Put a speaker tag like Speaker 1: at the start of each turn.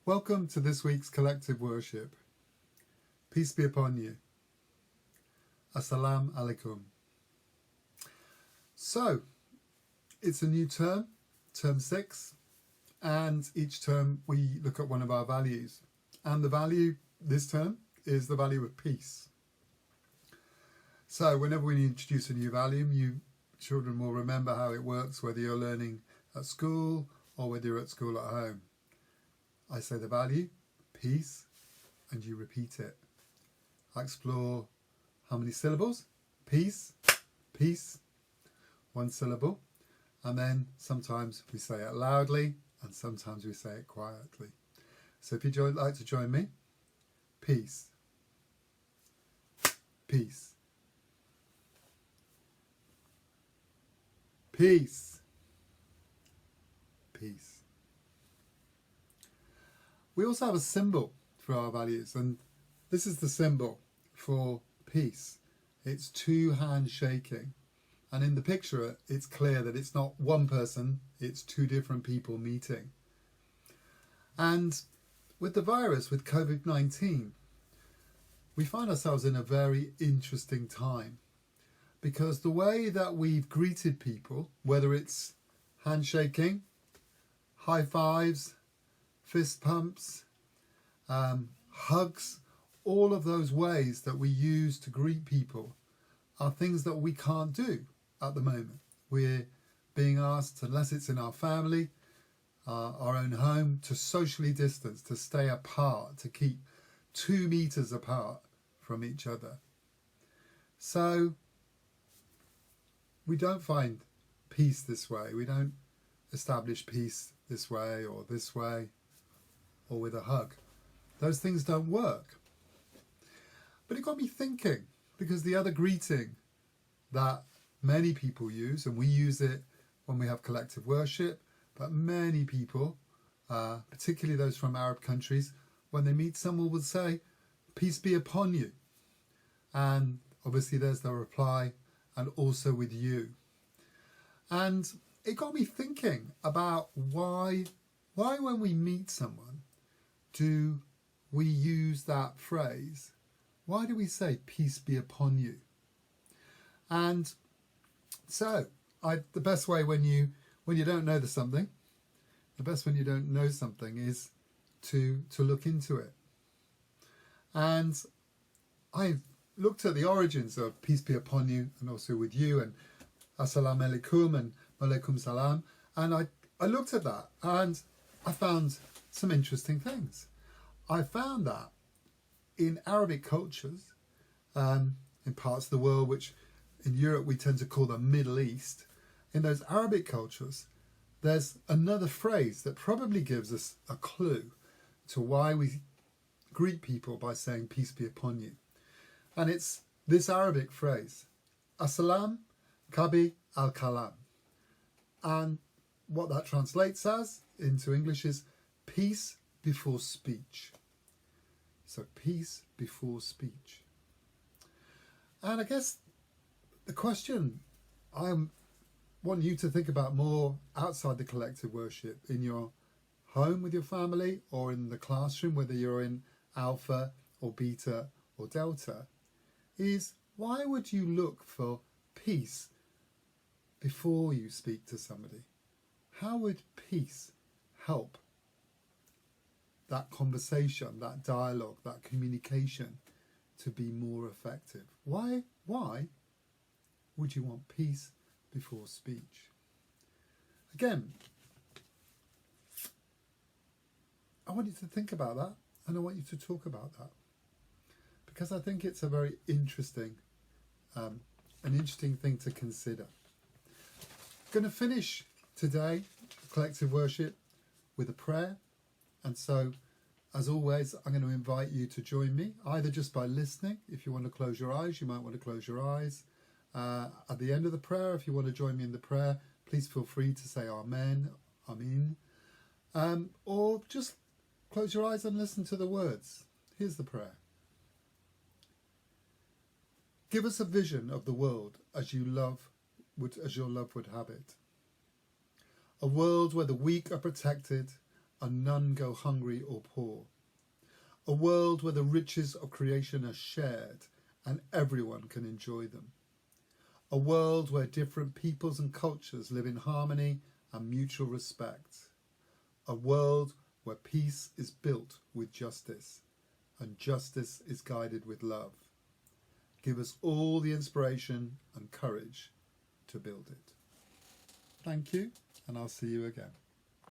Speaker 1: Welcome to this week's collective worship. Peace be upon you. Assalamu alaikum. So, it's a new term, term 6, and each term we look at one of our values. And the value this term is the value of peace. So, whenever we introduce a new value, you children will remember how it works, whether you're learning at school or whether you're at school at home. I say the value, peace, and you repeat it. I explore how many syllables, peace, peace, one syllable, and then sometimes we say it loudly and sometimes we say it quietly. So if you'd like to join me, peace, peace, peace, peace. We also have a symbol for our values, and this is the symbol for peace. It's two hands shaking, and in the picture it's clear that it's not one person, it's two different people meeting. And with the virus, with COVID-19, we find ourselves in a very interesting time, because the way that we've greeted people, whether it's handshaking, high fives, fist pumps, hugs, all of those ways that we use to greet people are things that we can't do at the moment. We're being asked, unless it's in our family, our own home, to socially distance, to stay apart, to keep 2 meters apart from each other. So we don't find peace this way. We don't establish peace this way or with a hug. Those things don't work. But it got me thinking, because the other greeting that many people use, and we use it when we have collective worship, but many people, particularly those from Arab countries, when they meet someone will say, peace be upon you. And obviously there's the reply, and also with you. And it got me thinking about why when we meet someone, do we use that phrase? Why do we say peace be upon you? And so the best way when you don't know something, the best when you don't know something is to look into it. And I looked at the origins of peace be upon you, and also with you, and assalamu alaikum and alaikum salam, and I looked at that and I found some interesting things. I found that in Arabic cultures, in parts of the world which in Europe we tend to call the Middle East, in those Arabic cultures, there's another phrase that probably gives us a clue to why we greet people by saying peace be upon you. And it's this Arabic phrase, Assalam Kabi al-Kalam. And what that translates as into English is peace before speech. So peace before speech. And I guess the question I want you to think about more outside the collective worship, in your home with your family or in the classroom, whether you're in Alpha or Beta or Delta, is why would you look for peace before you speak to somebody? How would peace help that conversation, that dialogue, that communication to be more effective? Why would you want peace before speech? Again, I want you to think about that, and I want you to talk about that, because I think it's a very interesting, an interesting thing to consider. I'm going to finish today collective worship with a prayer. And so, as always, I'm going to invite you to join me, either just by listening. If you want to close your eyes, you might want to close your eyes. At the end of the prayer, if you want to join me in the prayer, please feel free to say Amen, Amin. Or just close your eyes and listen to the words. Here's the prayer. Give us a vision of the world as your love would have it. A world where the weak are protected and none go hungry or poor. A world where the riches of creation are shared and everyone can enjoy them. A world where different peoples and cultures live in harmony and mutual respect. A world where peace is built with justice and justice is guided with love. Give us all the inspiration and courage to build it. Thank you, and I'll see you again.